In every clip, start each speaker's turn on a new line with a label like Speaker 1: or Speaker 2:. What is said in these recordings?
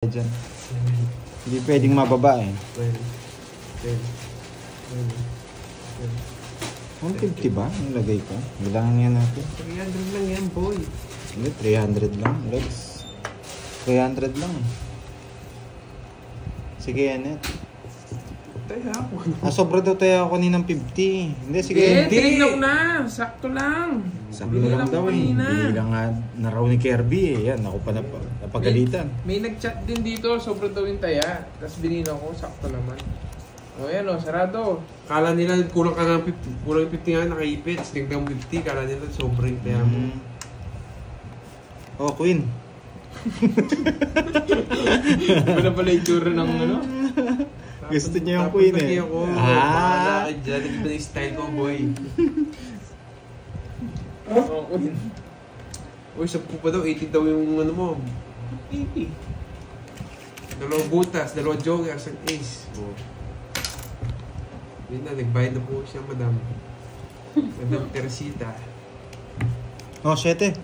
Speaker 1: Dyan. Hindi pwedeng mababa eh. 150 ba? Ang lagay ko. Bilangan nga natin.
Speaker 2: 300 lang yan, boy.
Speaker 1: Hindi, 300 lang. Legs. 300 lang. Sige, yan.
Speaker 2: Tayo ako.
Speaker 1: Sobra daw tayo ako kaninang 50. Hindi, sige.
Speaker 2: Tinignan ko na. Sakto lang.
Speaker 1: Sakto lang daw eh. Hindi lang nga naraw ni Kirby eh. Yan, ako pa napagalitan.
Speaker 2: May nag-chat din dito. Sobra daw yung taya. Tapos binila ko. Sakto naman. O yan o, sarado.
Speaker 3: Kala nila kulang ka ng 50. Kulang yung 50 nga, nakaipit. Tingnan mo 50. Kala nila sobrang taya mo.
Speaker 1: Oh, Queen.
Speaker 2: Iba na pala yung tsura ng ano.
Speaker 1: Gusto niya yung Queen eh.
Speaker 3: Ako. Bahala ka dyan. Naging na yung style ko, boy.
Speaker 2: Oo, Queen.
Speaker 3: Uy, 10 pa daw. 80 daw yung ano mo.
Speaker 2: 80.
Speaker 3: Dalawang butas, dalawang jokers, ang ace. Oh. Yun na, nagbayad na po siya, madam. Madam Teresita.
Speaker 1: Oh, 7.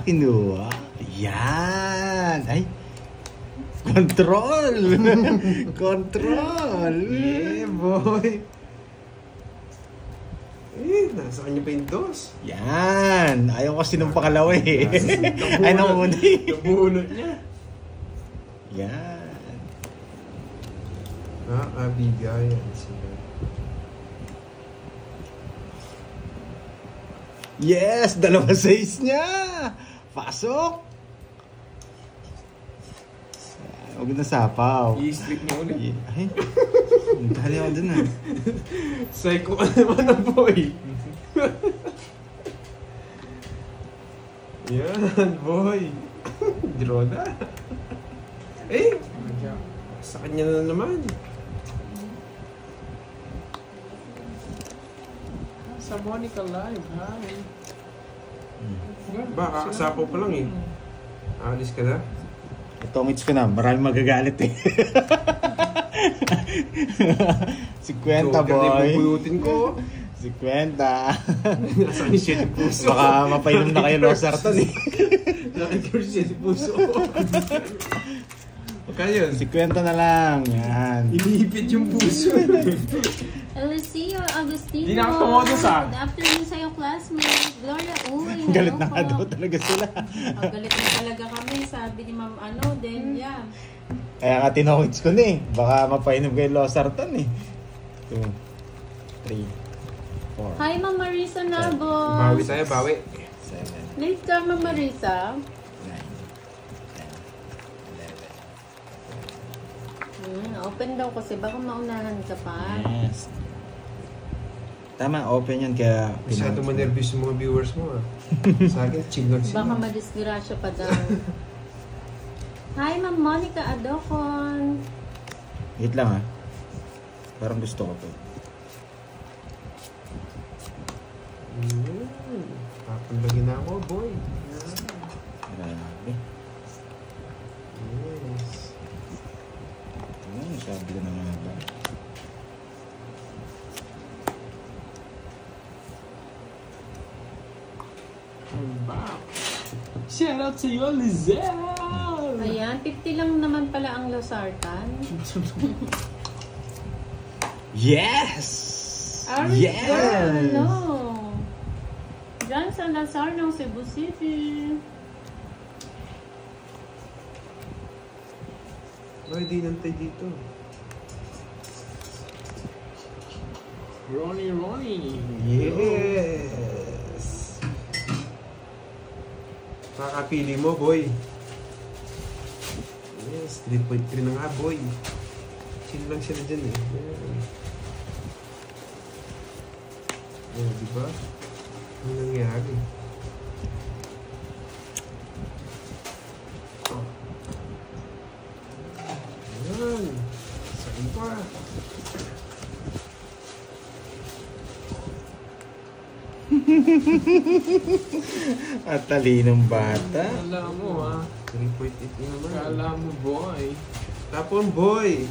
Speaker 1: Kinuha. Yan. Ay. Control. Control.
Speaker 3: Yeah, boy. Nasa kanya pa yung dos.
Speaker 1: Yan. Ayaw kasi nung pakalawa eh. Ay, nakumuna eh.
Speaker 3: Nabunot niya.
Speaker 1: Yan.
Speaker 3: Abigayan sila.
Speaker 1: Yes! 2 size niya! Pasok! Huwag na sapaw.
Speaker 2: I-split mo ulit.
Speaker 1: Ay, nagkali ako dun ah.
Speaker 3: Psycho ka naman na, boy. Yan, boy. Draw na. Eh! Sa kanya na naman.
Speaker 2: Sa Monica Live, hi.
Speaker 3: Ba, kakasapaw pa lang eh. Alis ka na?
Speaker 1: Itongits ko na, maraming magagalit eh. 50 boy.
Speaker 3: Bubuyutin ko.
Speaker 1: 50.
Speaker 3: Nasa ni Shed Puso.
Speaker 1: Baka mapainom na kayo Losartan eh.
Speaker 3: Nasa ni Shed Puso. Kaya yun.
Speaker 1: 50 na lang. Yan.
Speaker 3: Iniipit yung puso.
Speaker 4: Eliseo Agustino.
Speaker 2: Di na ako tumodo sa.
Speaker 4: Good afternoon sa'yo, classmate. Gloria, uy.
Speaker 1: Galit na nga daw talaga sila.
Speaker 4: Galit na talaga kami, sabi ni Ma'am Delia.
Speaker 1: Kaya nga tinongits ko na eh. Baka mapainom kayo Losartan eh. 2, 3, 4.
Speaker 4: Hi, Ma'am Marisa Nabos.
Speaker 3: Bawi tayo, bawi.
Speaker 1: 7,
Speaker 4: Late ka, Ma'am Marisa.
Speaker 1: 9, 10.
Speaker 4: Open daw kasi, baka maunahan ka pa.
Speaker 1: Yes. Tama, open yun kaya...
Speaker 3: Masyado manervous yung mga viewers mo ah. Sa akin, chill lang sila.
Speaker 4: Baka madisgrasya pa daw. Hi, Ma'am Monica Adocon.
Speaker 1: Wait lang ah. Parang gusto ko po.
Speaker 3: Papalagin na ako, boy.
Speaker 1: Grabe.
Speaker 3: Yes.
Speaker 1: Sabi ko na nga ba?
Speaker 2: Wow. Shout out to you, Lizelle!
Speaker 4: Ayan, 50 lang naman pala ang Losartan.
Speaker 1: Yes!
Speaker 4: Aris
Speaker 1: Yes!
Speaker 4: Girl, no. Diyan sa Lazar ng Cebu City.
Speaker 3: Bakit di nantay dito?
Speaker 2: Ronnie.
Speaker 3: Yes! Kakapili mo, boy. Yes, 3.3 na nga, boy. Chill lang sila dyan eh. Oh, diba? Ano nangyari? Ayan. Saan pa?
Speaker 1: At talinong bata.
Speaker 2: Kala mo ha.
Speaker 3: 3.8 naman.
Speaker 2: Kala mo boy.
Speaker 3: Tapon, boy.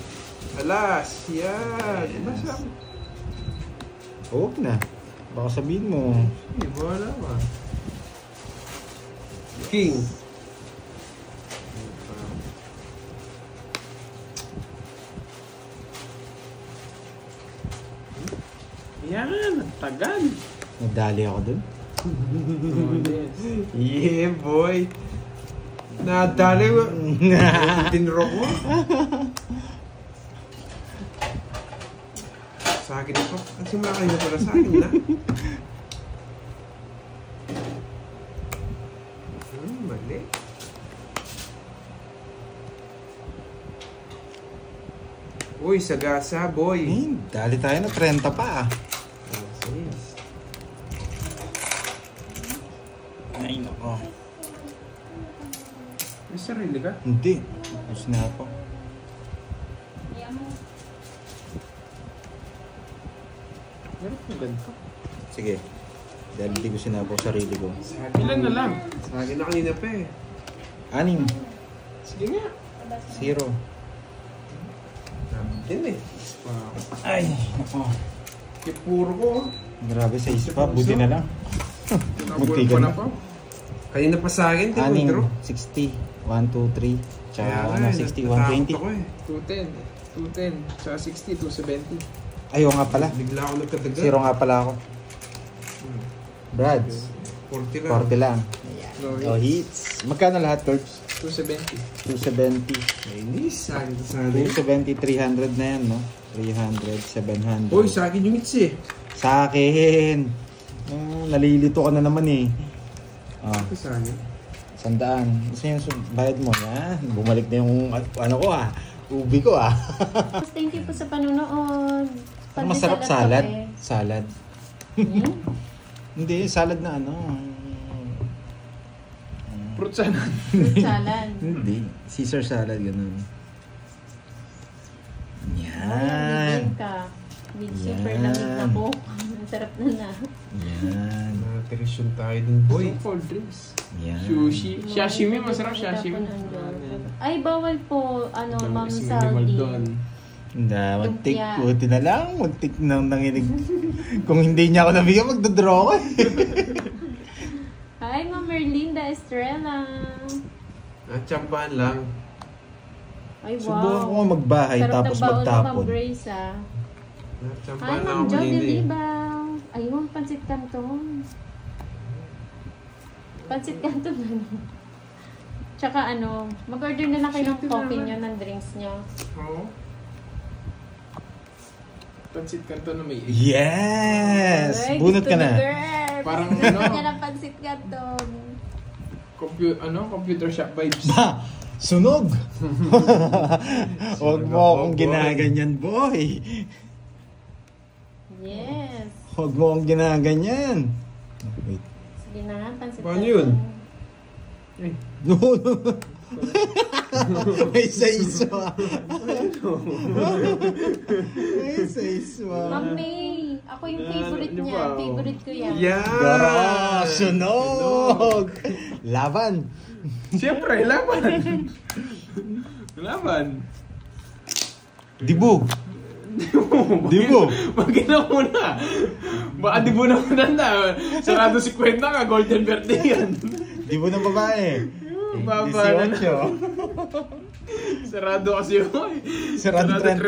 Speaker 3: Alas. Yan. Diba siya?
Speaker 1: Huwag na. Baka sabihin mo.
Speaker 3: Sige, wala ba? King.
Speaker 2: Tagal.
Speaker 1: Nadali ako dun.
Speaker 2: Oh, yes.
Speaker 3: Yeah, boy. Nadali mo. Tinro ko. Sa akin ito. Kasi makakain na pala sa akin na. Mali. Uy, sagasa, boy.
Speaker 1: Dali tayo na 30 pa.
Speaker 3: Yes.
Speaker 1: Ay, nako.
Speaker 2: May sarili ka?
Speaker 1: Hindi. Tapos na ako.
Speaker 2: Meron kong ganito.
Speaker 1: Sige. Dahil hindi ko sinapo sarili ko.
Speaker 3: Sa akin,
Speaker 2: Ilan na lang?
Speaker 3: Sa akin na kanina pa eh.
Speaker 1: 6.
Speaker 2: Sige nga.
Speaker 1: 0.
Speaker 3: Yan eh.
Speaker 1: Ay, nako.
Speaker 2: Kaya puro ko.
Speaker 1: Grabe sa ispa. Buti na lang.
Speaker 2: Nabulong pa na pa.
Speaker 3: Kanina pa sa akin, di mo
Speaker 1: 60. 1, 2, 3. Tsaka ano, 60, 120.
Speaker 3: Ako eh.
Speaker 2: 210. 210. Sa 60, 270.
Speaker 1: Ayaw nga pala.
Speaker 3: Bigla ako nagkadagal.
Speaker 1: 0 nga pala ako. Brads.
Speaker 3: 40 lang.
Speaker 1: 40 lang.
Speaker 2: No
Speaker 1: Oh, hits. Magkano lahat, Torch?
Speaker 2: 270.
Speaker 1: 270.
Speaker 3: Chinese. Sa akin to sa akin.
Speaker 1: 270, 300 na yan, no? 300, 700.
Speaker 3: Uy, sa akin yung hits eh.
Speaker 1: Sa akin. Nalilito ka na naman eh. Ah,
Speaker 3: Ito sa akin.
Speaker 1: 100. Kasi yung bayad mo, yan. Bumalik na yung ano ko ubi ko
Speaker 4: Thank you po sa panonood.
Speaker 1: Ano masarap salad?
Speaker 4: Eh.
Speaker 1: Salad.
Speaker 4: Hmm?
Speaker 1: Hindi, salad na ano.
Speaker 2: Fruit salad.
Speaker 4: Fruit salad.
Speaker 1: Hindi. Caesar salad, ganun.
Speaker 4: Ay,
Speaker 1: Yan.
Speaker 4: ka. With
Speaker 1: Yan.
Speaker 4: super lamig na po. Ang sarap na.
Speaker 1: Yan.
Speaker 3: Nakakirisyon tayo dun, boy.
Speaker 2: Cold drinks.
Speaker 1: Yan.
Speaker 2: Sushi. Sashimi, masarap sashimi.
Speaker 4: Ay, bawal po, Ma'am
Speaker 2: Si
Speaker 4: Saldi.
Speaker 2: Maldon.
Speaker 1: Hindi, muntik.
Speaker 4: Lumpia.
Speaker 1: Buti na lang. Muntik nang nanginig. Kung hindi niya ako nabigyan, magdodraw ko eh.
Speaker 4: Hi, Ma'am Merlinda Estrella.
Speaker 3: Tsambahan lang.
Speaker 4: Ay, wow.
Speaker 1: Subukan ko nga magbahay
Speaker 4: Sarap
Speaker 1: tapos
Speaker 4: ng baon mo,
Speaker 1: magtapon.
Speaker 4: Ma'am Grace, ah. Hi,
Speaker 3: Tsambahan lang
Speaker 4: Ma'am
Speaker 3: ako
Speaker 4: Jo
Speaker 3: kanina eh.
Speaker 4: Delibaw. Ayun, pansit canton. Pansit canton, Tsaka mag-order na lang kayo ng coffee nyo, ng drinks nyo.
Speaker 2: Oo. Pansit kanto na may egg.
Speaker 1: Yes!
Speaker 4: Ay,
Speaker 1: Bunot
Speaker 4: gusto
Speaker 1: ka
Speaker 4: ni
Speaker 1: na.
Speaker 4: Girl.
Speaker 2: Parang
Speaker 4: Gusto
Speaker 2: ano?
Speaker 4: niya ng pansit canton.
Speaker 2: Computer shop vibes.
Speaker 1: Ba! Sunog! Huwag mo akong ginaganyan, boy.
Speaker 4: Yes.
Speaker 1: Huwag mo akong ginaganyan. Wait.
Speaker 4: Sige na nga, pansit
Speaker 3: Paano yun?
Speaker 1: No, no. May isa-iso. May isa-iso.
Speaker 4: Ma'am May, ako yung favorite
Speaker 2: ano
Speaker 4: niya.
Speaker 2: ba?
Speaker 4: Favorite ko yan.
Speaker 3: Yeah!
Speaker 1: Gara! Sunog! Laban!
Speaker 2: Siyempre, laban. Laban.
Speaker 1: Dibo! Dibo!
Speaker 2: Magina mo na. Baka di mo na na. Sarado 50 ka, golden birthday yan.
Speaker 1: Dibo ng babae.
Speaker 2: Baba na na.
Speaker 1: 18.
Speaker 2: Sarado kasi yun.
Speaker 1: Sarado 30.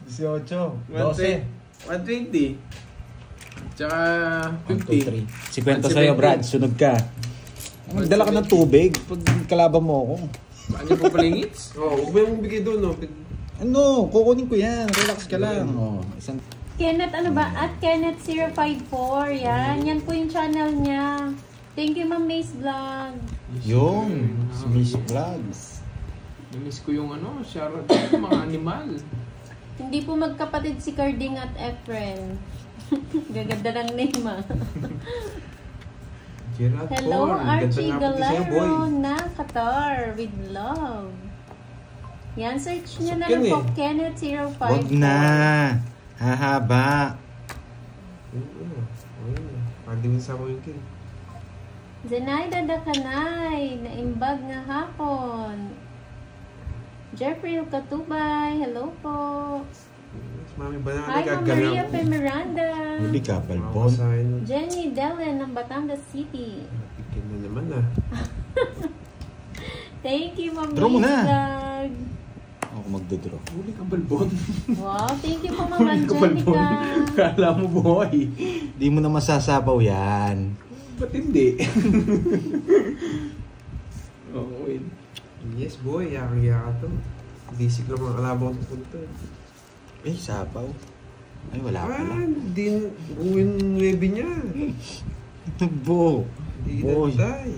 Speaker 1: 18. 12.
Speaker 2: 120. Tsaka
Speaker 1: 1, 2, 3.
Speaker 2: 50.
Speaker 1: 50 sa'yo, Brad. Sunog ka. Magdala ka ng tubig pag kalaban mo ako.
Speaker 2: Saan niyo po palingits?
Speaker 3: Huwag mo yung bigay doon, no?
Speaker 1: Ano? Kukunin ko yan. Relax ka lang. Oh, isang...
Speaker 4: Kenneth, At Kenneth054. Yan. Yan po yung channel niya. Thank you, Ma'am May's Vlog.
Speaker 1: Yung Miss Vlogs.
Speaker 2: Namiss ko yung shoutout mga animal.
Speaker 4: Hindi po magkapatid si Carding at Efren. Gaganda lang name,
Speaker 3: Gerald
Speaker 4: Hello,
Speaker 3: Paul.
Speaker 4: Archie
Speaker 3: Ganda nga po sa'yo, boy.
Speaker 4: Galero na Qatar with love. Yan, search niyo na
Speaker 3: Sukin
Speaker 4: lang po,
Speaker 3: eh.
Speaker 4: Kenneth054.
Speaker 1: Wag na. Hahaba.
Speaker 3: Pwede mo sa mo yung kin.
Speaker 4: Zenaida Dakanay, naimbag na hapon. Jeffrey Katubay, hello po.
Speaker 3: Mami ba na
Speaker 4: Hi, Ma'am Maria Pemiranda.
Speaker 1: Huli ka, Balbon.
Speaker 4: Jenny Dellen ng Batangas City.
Speaker 3: Pikin na naman
Speaker 4: Thank you, Ma'am
Speaker 1: Draw mo
Speaker 4: May's
Speaker 1: na.
Speaker 4: Vlog.
Speaker 1: Ako magdodraw.
Speaker 2: Huli ka balbon.
Speaker 4: Wow, thank you po, Ma'am
Speaker 2: Huli ka balbon.
Speaker 4: Angelica.
Speaker 2: Kala mo boy.
Speaker 1: Di mo na masasapaw yan.
Speaker 2: Ba't hindi? Oo, wait.
Speaker 3: Yes, boy. Yakang-yaka to. Basic lang mga kalabang sa punto.
Speaker 1: Sapaw. Ay, wala pala.
Speaker 3: Hindi uwin 9 niya.
Speaker 1: Bo.
Speaker 3: Hindi
Speaker 1: Boy.
Speaker 3: inantay.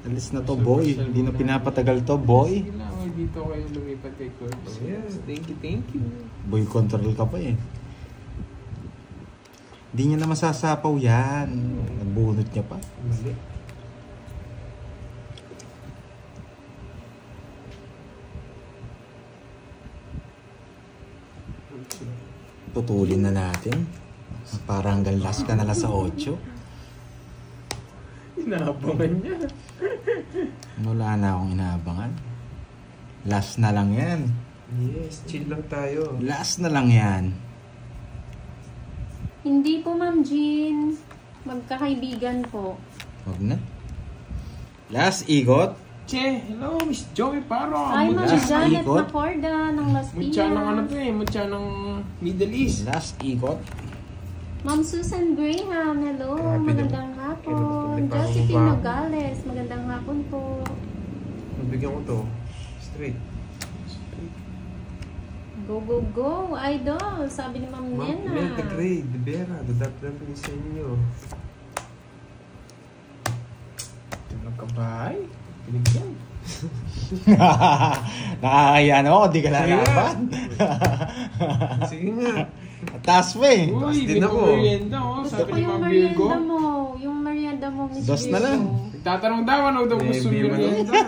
Speaker 1: Alis na to, boy. Hindi na pinapatagal to, boy.
Speaker 2: Sige lang, dito kayo lumipat kay Coach.
Speaker 3: Oh, yeah.
Speaker 2: Thank you.
Speaker 1: Boy, control ka pa eh. Hindi niya na masasapaw yan. Nabunot niya pa.
Speaker 3: Mali.
Speaker 1: Tutulin na natin. Parang hanggang last ka na lang sa 8.
Speaker 2: Inaabangan niya.
Speaker 1: Wala na akong inaabangan. Last na lang yan.
Speaker 3: Yes, chill lang tayo.
Speaker 1: Last na lang yan.
Speaker 4: Hindi po, Ma'am Jean. Magkakaibigan po.
Speaker 1: Huwag na. Last ikot.
Speaker 2: Che, hello, Miss Joey Paro.
Speaker 4: Ay, Ma'am
Speaker 1: Last
Speaker 4: Janet
Speaker 1: ikot.
Speaker 4: Macorda ng Las
Speaker 2: Mutya ng ano
Speaker 4: Piñas.
Speaker 2: to eh, mutya ng Middle East.
Speaker 1: Last ikot.
Speaker 4: Ma'am Susan Graham, hello.
Speaker 3: Grabe
Speaker 4: Magandang
Speaker 3: naman.
Speaker 4: hapon.
Speaker 3: Kailan pa
Speaker 4: Josephine
Speaker 3: ako
Speaker 4: Nogales, magandang hapon po.
Speaker 3: Nabigyan ko to. Straight.
Speaker 4: Go, go, go, idol. Sabi ni Ma'am
Speaker 3: Ma'am
Speaker 4: Nena.
Speaker 3: Imelda Gray, De Vera, dadap lang po sa inyo.
Speaker 2: Ito nagkabahay. Pinigyan.
Speaker 1: Nakakaya na ako, di ka lalaban.
Speaker 3: Sige nga.
Speaker 1: Taas pa eh.
Speaker 2: Uy,
Speaker 3: din
Speaker 2: may
Speaker 3: ako.
Speaker 2: merienda oh.
Speaker 4: Gusto
Speaker 2: Sabi
Speaker 4: ko
Speaker 2: ni
Speaker 4: yung
Speaker 2: Ma'am Virgo.
Speaker 4: merienda mo. Yung merienda mo, Miss
Speaker 1: Dos na lang.
Speaker 4: Virgo.
Speaker 2: Nagtatanong daw ano daw gusto
Speaker 3: Maybe,
Speaker 2: merienda.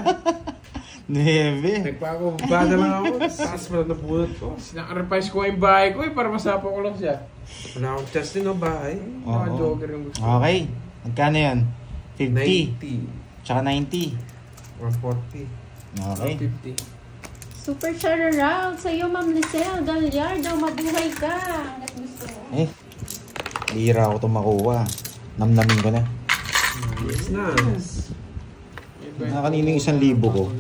Speaker 1: Neve.
Speaker 3: Nagpapabada lang ako. Taas pala na bunot ko.
Speaker 2: Sinakarapise ko yung bahay ko eh para masapa ko lang siya.
Speaker 3: Wala akong chance din o bahay.
Speaker 1: Oo.
Speaker 2: Naka-jogger yung gusto.
Speaker 1: Okay. Magkano yan? 50.
Speaker 3: 90.
Speaker 1: Tsaka 90.
Speaker 3: 140.
Speaker 1: Okay.
Speaker 2: 50.
Speaker 4: Super shout out sa iyo, Ma'am Lisel Gallardo. Mabuhay ka. Hanggat gusto mo.
Speaker 1: Eh. Hira ako ito makuha. Namnamin ko na.
Speaker 3: Yes na.
Speaker 1: Nakaninong 1,000 ko.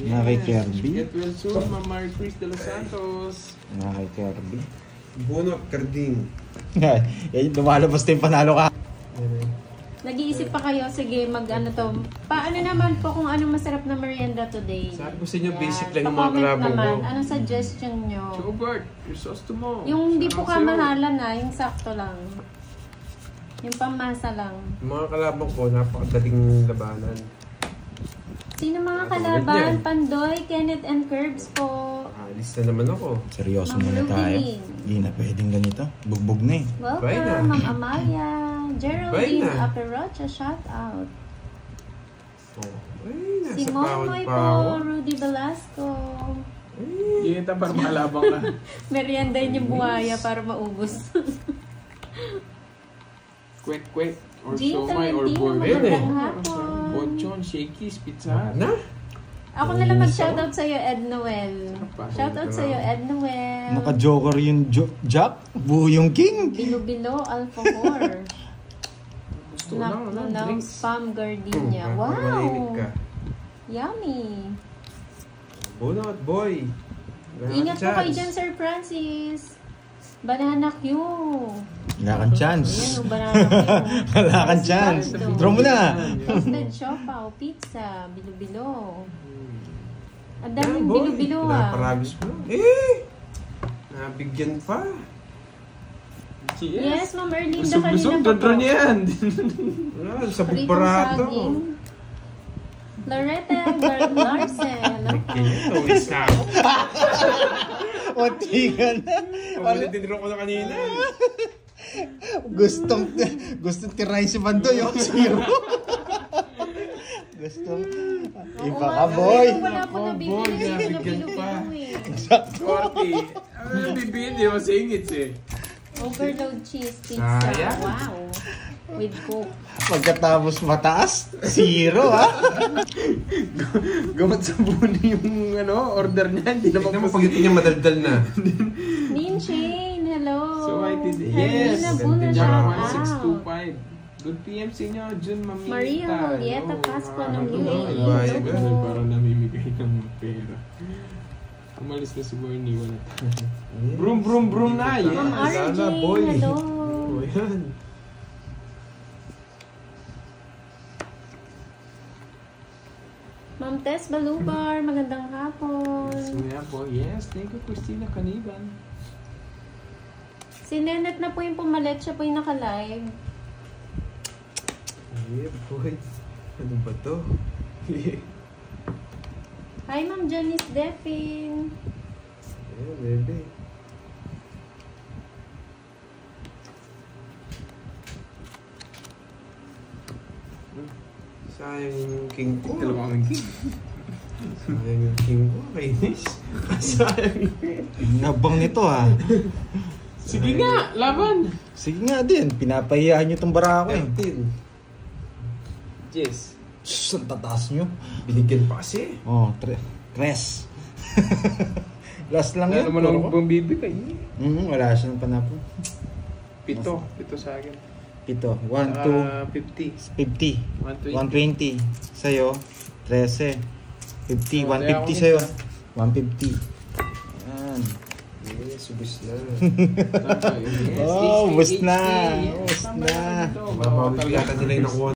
Speaker 1: Na kay Kirby.
Speaker 2: Get well soon, Ma'am Mary Chris de los Santos.
Speaker 1: Na kay Kirby.
Speaker 3: Bunot, Carding.
Speaker 1: Yan, lumalabas na yung panalo ka.
Speaker 4: Nag-iisip pa kayo, sige, mag-ano to. Paano naman po kung anong masarap na merienda today?
Speaker 3: Sabi ko sa inyo,
Speaker 4: Yan.
Speaker 3: basic lang yung mga
Speaker 4: Pa-comment
Speaker 3: kalabang
Speaker 4: naman.
Speaker 3: ko.
Speaker 4: Anong suggestion nyo?
Speaker 2: Chobert, your sauce to mo.
Speaker 4: Yung hindi po
Speaker 2: Sarap sa'yo.
Speaker 4: kamahalan na, yung sakto lang. Yung pamasa lang.
Speaker 3: Yung mga kalabang ko, napakadaling labanan.
Speaker 4: Sino mga
Speaker 3: Katulad
Speaker 4: kalaban?
Speaker 3: yan.
Speaker 4: Pandoy, Kenneth and Curbs po.
Speaker 3: Alis na naman ako.
Speaker 1: Seryoso
Speaker 4: Ma'am
Speaker 1: muna tayo.
Speaker 4: Rubilin.
Speaker 1: Hindi na pwedeng ganito. Bugbog na eh.
Speaker 3: Bye na.
Speaker 4: Welcome, Ma'am Amalia.
Speaker 3: Bye
Speaker 4: Geraldine
Speaker 3: na.
Speaker 4: Aperocha, shout out.
Speaker 3: Oh. Ay, nasa
Speaker 4: Si
Speaker 3: pawad
Speaker 4: Momoy
Speaker 3: pa
Speaker 4: po,
Speaker 3: ako.
Speaker 4: Rudy Velasco.
Speaker 2: Yun ito para malabang ka.
Speaker 4: Merienda yung buhaya para maubos.
Speaker 2: Kwek-kwek. Or
Speaker 4: Jean
Speaker 2: somay or
Speaker 4: Tolentino,
Speaker 2: burger.
Speaker 4: magandang
Speaker 3: eh.
Speaker 4: hapon.
Speaker 2: Bonchon, Shakey's, Pizza Hut.
Speaker 3: Na?
Speaker 4: Ako na lang mag-shoutout sa'yo, Ed Noel.
Speaker 2: Apa?
Speaker 4: Shoutout sa'yo, Ed Noel.
Speaker 1: Naka-joker yung Jack. Buo yung king.
Speaker 4: Bilo-bilo, Alfahor.
Speaker 2: Gusto lang, ano,
Speaker 4: Naklunaw,
Speaker 2: drinks.
Speaker 4: Spam Gardenia.
Speaker 3: Mainit
Speaker 4: Wow!
Speaker 3: ka.
Speaker 4: Yummy!
Speaker 3: Bunot, boy.
Speaker 4: Ingat po kayo dyan, Sir Francis. Banana Q.
Speaker 1: Wala kang chance.
Speaker 4: Ayan o, banana Q.
Speaker 1: Wala kang chance. Draw mo na.
Speaker 4: Toasted siopaw, pizza, bilo-bilo. Ang
Speaker 3: Yan,
Speaker 4: daming
Speaker 3: boy.
Speaker 4: bilo-bilo ah.
Speaker 3: Pinaparagos mo. Eh! Nabigyan pa.
Speaker 4: Yes, Ma'am Erlinda,
Speaker 2: Busog-busog,
Speaker 4: kanina pa
Speaker 2: dodro
Speaker 4: po.
Speaker 2: niya yan.
Speaker 3: Wala, sa
Speaker 4: Pritong
Speaker 3: barato.
Speaker 4: saging. Loretta Larsen.
Speaker 3: Bigyan niya to. Is na ako.
Speaker 1: Kunti ka na.
Speaker 3: Ulit dinro ko na kanina.
Speaker 1: Gustong tirahin si Bandoy yung 0. Gustong iba ka, boy.
Speaker 4: Wala po
Speaker 2: Ako,
Speaker 4: nabibili.
Speaker 2: boy,
Speaker 4: Hindi
Speaker 2: nabigyan
Speaker 4: nabibili
Speaker 2: pa.
Speaker 4: eh.
Speaker 2: 40. Ano bibigyan, di ba singits eh.
Speaker 4: Overload cheese pizza.
Speaker 3: Sayang.
Speaker 4: Wow. With Coke.
Speaker 1: Pagkatapos mataas, 0 ha.
Speaker 2: Gamot sa buni yung ano, order niya. Hindi naman
Speaker 3: Tignan mo pag ito niya madaldal na.
Speaker 4: Nin Shane, hello.
Speaker 2: So, I did it.
Speaker 4: Helena
Speaker 2: Yes.
Speaker 4: Buna,
Speaker 3: Ganda
Speaker 4: shout
Speaker 3: niya.
Speaker 4: out.
Speaker 2: 1625. Good PM sa inyo, Jun Mamita.
Speaker 4: Maria Julieta
Speaker 2: Hello,
Speaker 4: Pascua
Speaker 2: mga
Speaker 4: ng
Speaker 2: kapatid.
Speaker 4: UAE.
Speaker 3: Bayan ka.
Speaker 4: Hello.
Speaker 2: Parang namimigay ng pera. Umalis na si Bernie, wala. Broom, broom, broom na. Yes.
Speaker 4: Ma'am RJ,
Speaker 1: Sana, boy.
Speaker 4: hello.
Speaker 3: O yan.
Speaker 4: Ma'am Tess Balubar, magandang hapon.
Speaker 2: So yan po. Yes, thank you, Christina Caniban.
Speaker 4: Si Nenet na po yung pumalit, siya po yung naka-live.
Speaker 3: Yeah, boy. Ano ba to?
Speaker 4: Hi, Ma'am Janice Defin.
Speaker 3: Ayan, bebe. Sayang yung king ko.
Speaker 2: Dalawa kaming king.
Speaker 3: Sayang yung king ko. Kainis. Sayang yung
Speaker 1: Nabang nito ha.
Speaker 2: Sige nga, laban.
Speaker 1: Sige nga din, pinapahiyahan nyo itong barako eh.
Speaker 3: 13.
Speaker 2: Yes.
Speaker 1: Sus, ang tataas nyo.
Speaker 3: Binigyan pa kasi.
Speaker 1: Oh, tres. Last lang
Speaker 2: Wala
Speaker 1: yan.
Speaker 2: naman
Speaker 1: puro
Speaker 2: akong
Speaker 1: ko.
Speaker 2: pambibigay.
Speaker 1: Wala siyang panapon.
Speaker 2: Pito sa akin.
Speaker 1: Pito. 1, 2,
Speaker 2: 50.
Speaker 1: 50.
Speaker 2: 120.
Speaker 1: 120. Sa'yo, 13. 50.
Speaker 2: Oh,
Speaker 1: 150
Speaker 2: kaya
Speaker 1: sa'yo.
Speaker 2: ako
Speaker 1: 150. Ayan.
Speaker 3: Yes, ubus na.
Speaker 2: Yes,
Speaker 1: Oh,
Speaker 2: HK,
Speaker 1: ubus na.
Speaker 2: HK. Yes,
Speaker 1: Ubus
Speaker 2: tama
Speaker 1: na.
Speaker 2: ito.
Speaker 3: Mapapabigatan nila yung nakuha